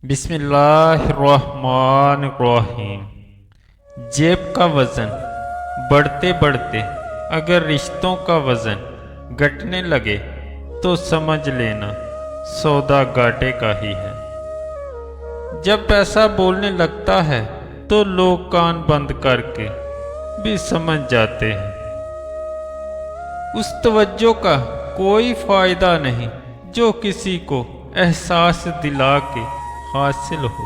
بسم اللہ الرحمن الرحیم۔ جیب کا وزن بڑھتے بڑھتے اگر رشتوں کا وزن گھٹنے لگے تو سمجھ لینا سودا گھاٹے کا ہی ہے۔ جب پیسہ بولنے لگتا ہے تو لوگ کان بند کر کے بھی سمجھ جاتے ہیں۔ اس توجہ کا کوئی فائدہ نہیں جو کسی کو احساس دلا کے حاصل ہو۔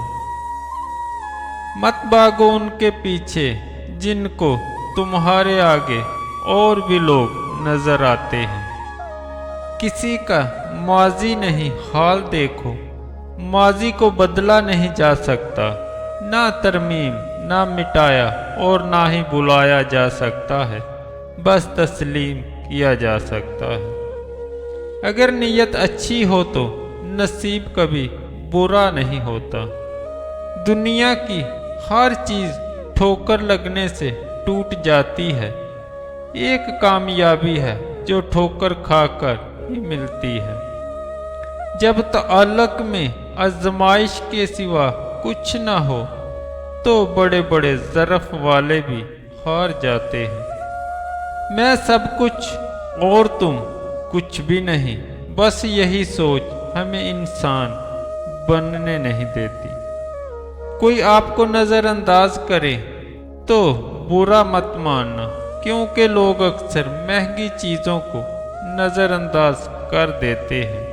مت بھاگو ان کے پیچھے جن کو تمہارے آگے اور بھی لوگ نظر آتے ہیں۔ کسی کا ماضی نہیں حال دیکھو، ماضی کو بدلا نہیں جا سکتا، نہ ترمیم نہ مٹایا اور نہ ہی بلایا جا سکتا ہے، بس تسلیم کیا جا سکتا ہے۔ اگر نیت اچھی ہو تو نصیب کبھی برا نہیں ہوتا۔ دنیا کی ہر چیز ٹھوکر لگنے سے ٹوٹ جاتی ہے، ایک کامیابی ہے جو ٹھوکر کھا کر ہی ملتی ہے۔ جب تعلق میں آزمائش کے سوا کچھ نہ ہو تو بڑے بڑے ظرف والے بھی ہار جاتے ہیں۔ میں سب کچھ اور تم کچھ بھی نہیں، بس یہی سوچ ہمیں انسان بننے نہیں دیتی۔ کوئی آپ کو نظر انداز کرے تو برا مت ماننا، کیونکہ لوگ اکثر مہنگی چیزوں کو نظر انداز کر دیتے ہیں۔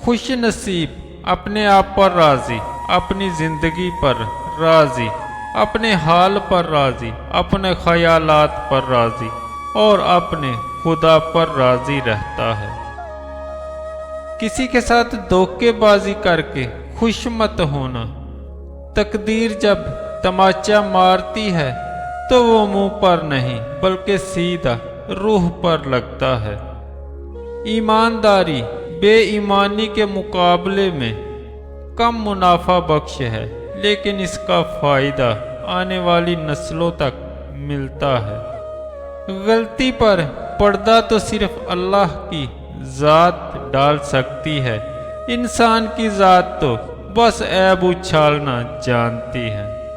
خوش نصیب اپنے آپ پر راضی، اپنی زندگی پر راضی، اپنے حال پر راضی، اپنے خیالات پر راضی اور اپنے خدا پر راضی رہتا ہے۔ کسی کے ساتھ دھوکے بازی کر کے خوش مت ہونا۔ تقدیر جب تماچا مارتی ہے تو وہ منہ پر نہیں بلکہ سیدھا روح پر لگتا ہے۔ ایمانداری بے ایمانی کے مقابلے میں کم منافع بخش ہے، لیکن اس کا فائدہ آنے والی نسلوں تک ملتا ہے۔ غلطی پر پردہ تو صرف اللہ کی ذات ڈال سکتی ہے، انسان کی ذات تو بس عیب اچھالنا جانتی ہے۔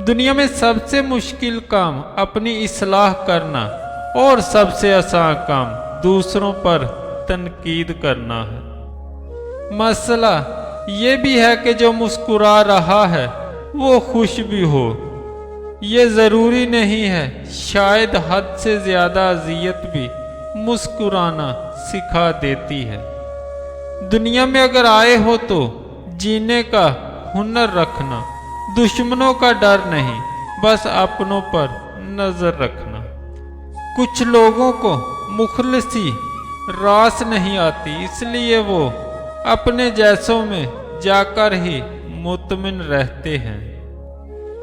دنیا میں سب سے مشکل کام اپنی اصلاح کرنا اور سب سے آسان کام دوسروں پر تنقید کرنا ہے۔ مسئلہ یہ بھی ہے کہ جو مسکرا رہا ہے وہ خوش بھی ہو، یہ ضروری نہیں ہے۔ شاید حد سے زیادہ اذیت بھی مسکرانا سکھا دیتی ہے۔ دنیا میں اگر آئے ہو تو جینے کا ہنر رکھنا، دشمنوں کا ڈر نہیں، بس اپنوں پر نظر رکھنا۔ کچھ لوگوں کو مخلصی راس نہیں آتی، اس لیے وہ اپنے جیسوں میں جا کر ہی مطمئن رہتے ہیں۔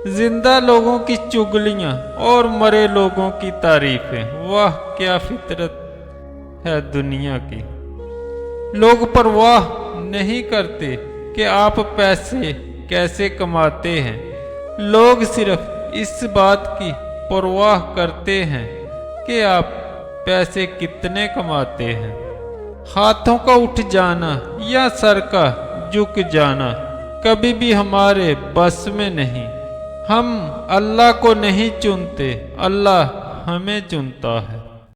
زندہ لوگوں کی چغلیاں اور مرے لوگوں کی تعریفیں، واہ کیا فطرت ہے دنیا کی۔ لوگ پرواہ نہیں کرتے کہ آپ پیسے کیسے کماتے ہیں، لوگ صرف اس بات کی پرواہ کرتے ہیں کہ آپ پیسے کتنے کماتے ہیں۔ ہاتھوں کا اٹھ جانا یا سر کا جھک جانا کبھی بھی ہمارے بس میں نہیں۔ ہم اللہ کو نہیں چنتے، اللہ ہمیں چنتا ہے۔